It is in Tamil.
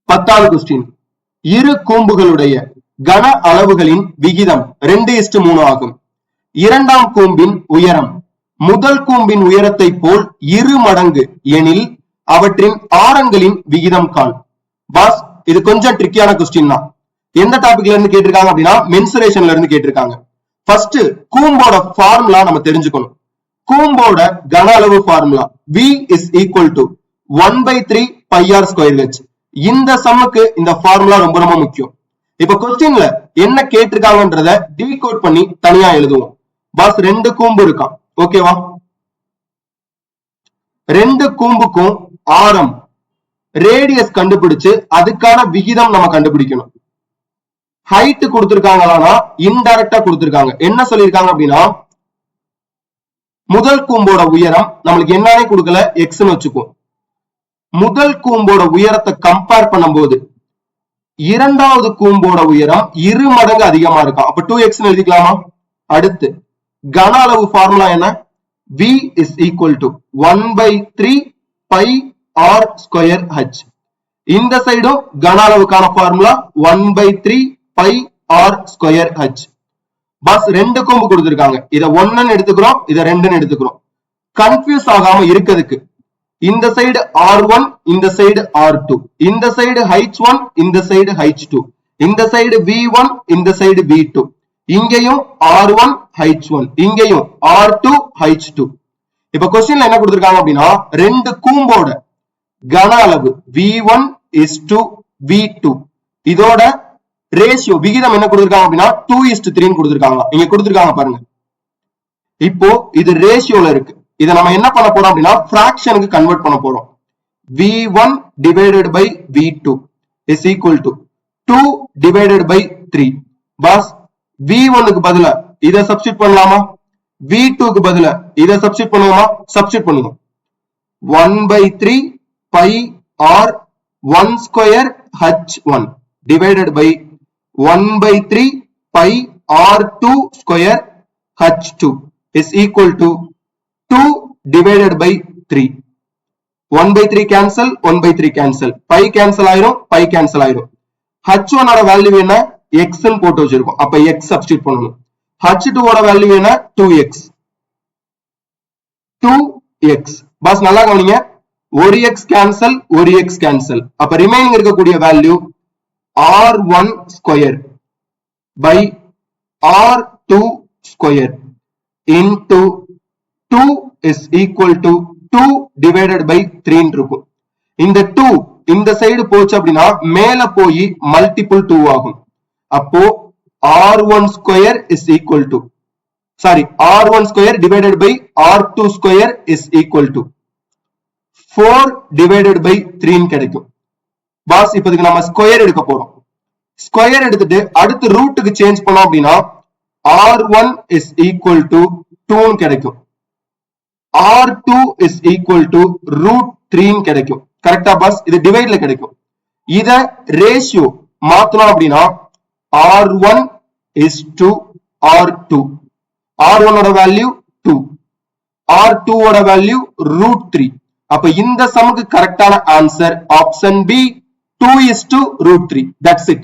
10வது கொஸ்டின், இரு கூம்புகளுடைய கன அளவுகளின் விகிதம் 2:3 ஆகும். இரண்டாம் கூம்பின் உயரம் முதல் கூம்பின் உயரத்தை போல் 2 மடங்கு எனில் அவற்றின் ஆரங்களின் விகிதம் காண். பாஸ், இது கொஞ்சம் ட்ரிக்கியான கொஸ்டின் தான். எந்த டாபிக்ல இருந்து கேட்டிருக்காங்க அப்படின்னா மென்சுரேஷன்ல இருந்து கேட்டிருக்காங்க. ஃபர்ஸ்ட் கூம்போட ஃபார்முலா நம்ம தெரிஞ்சுக்கணும். கூம்போட கன அளவு formula V is equal to 1/3 pi r square h. இந்த சம்முக்கு இந்த ஃபார்முலா ரொம்ப ரொம்ப முக்கியம். இப்ப கொஸ்டின்ல என்ன கேட்டிருக்காங்கன்றத டீகோட் பண்ணி தனியா எழுதுவோம். பாஸ், 2 கூம்பு இருக்கான், ஓகேவா? 2 கூம்புக்கும் ஆரம் ரேடியஸ் கண்டுபிடிச்சு அதுக்கான விகிதம் நம்ம கண்டுபிடிக்கணும். ஹைட் கொடுத்திருக்காங்களா, இன்டைரக்டா கொடுத்திருக்காங்க. என்ன சொல்லிருக்காங்க அப்படின்னா, முதல் கூம்போட உயரம் நம்மளுக்கு என்னன்னே கொடுக்கல, எக்ஸ்னு வச்சுக்குவோம். முதல் கூம்போட உயரத்தை கம்பேர் பண்ணும்போது இரண்டாவது கூம்போட உயரம் 2 மடங்கு அதிகமா இருக்கும். அப்ப 2x எழுதிக்கலாமா? அடுத்து கன அளவு ஃபார்முலா என்ன? V is equal to 1/3 pi r square h. இந்த சைடும் கன அளவுக்கான formula 1/3 pi r square h. பாஸ், 2 கூம்பு கொடுத்திருக்காங்க. இத 1 எடுத்துக்கிறோம், இத 2 எடுத்துக்கிறோம். கன்ஃபியூஸ் ஆகாம இருக்கிறதுக்கு இந்த சைடு R1, இந்த சைடு R2, இந்த சைடு H1, இந்த சைடு H2, இந்த சைடு V1, இந்த சைடு V2, இங்கேயும் R1 H1, இங்கேயும் R2 H2. இப்ப கொஸ்டின்ல என்ன கொடுத்திருக்காங்க அப்படின்னா, 2 கூம்போட கன அளவு V1 is to V2, இதோட ரேஷியோ விகிதம் என்ன கொடுத்திருக்காங்க அப்படின்னா 2:3 கொடுத்திருக்காங்க. இங்க கொடுத்திருக்காங்க பாருங்க. இப்போ இது ரேஷியோல இருக்கு. இதை நம்ம என்ன பண்ண போறோம் அப்படின்னா பிராக்ஷனுக்கு கன்வெர்ட் பண்ண போறோம். V1 divided by V2 is equal to 2 divided by 3. Pass, V1 க்கு பதிலா இதை சப்ஸ்டிட் பண்ணலாமா? V2 க்கு பதிலா இதை சப்ஸ்டிட் பண்ணுவோமா? சப்ஸ்டிட் பண்ணுவோம். 1/3 pi r 1 square h1 divided by 1/3 pi r2 square h2 is equal to 2 divided by 3. 1/3 cancel, 1/3 cancel, pi cancel ஆயிரும், pi cancel ஆயிரும். h1 ஓட வேல்யூ என்ன? x ன்னு போட்டு வச்சிருக்கோம். அப்ப x சப்ஸ்டிட் பண்ணணும். h2 ஓட வேல்யூ என்ன? 2x. 2x. பாஸ், நல்லா கவனிங்க. ஒரு x கேன்சல், ஒரு x கேன்சல். அப்ப ரிமைனிங் இருக்கக்கூடிய value r1 square by r2 square into 2 is equal to 2 divided by 3 இருக்கும். இந்த 2 இந்த சைடு போச்சு அப்படின்னா மேல போய் மல்டிபிள் 2 ஆகும். அப்போ r1 square is equal to r1 square divided by r2 square is equal to 4 divided by 3 கிடைக்கும். பாஸ், இப்போதைக்கு நம்ம ஸ்கொயர் எடுக்க போறோம். ஸ்கொயர் எடுத்துட்டு அடுத்து ரூட்டுக்கு சேஞ்ச் பண்ணோம் அப்படின்னா r1 is equal to 2 கிடைக்கும். R2 is equal to √3 கிடைக்கும். கரெக்டா பாஸ்? இது டிவைட்ல கிடைக்கும். இத ரேஷியோ மாத்தணும் அப்படின்னா R1 is to R2. R1 ஓட வேல்யூ 2, R2 ஓட வேல்யூ √3. அப்ப இந்த சமுக்கு கரெக்டான answer option B 2 is to √3. That's it.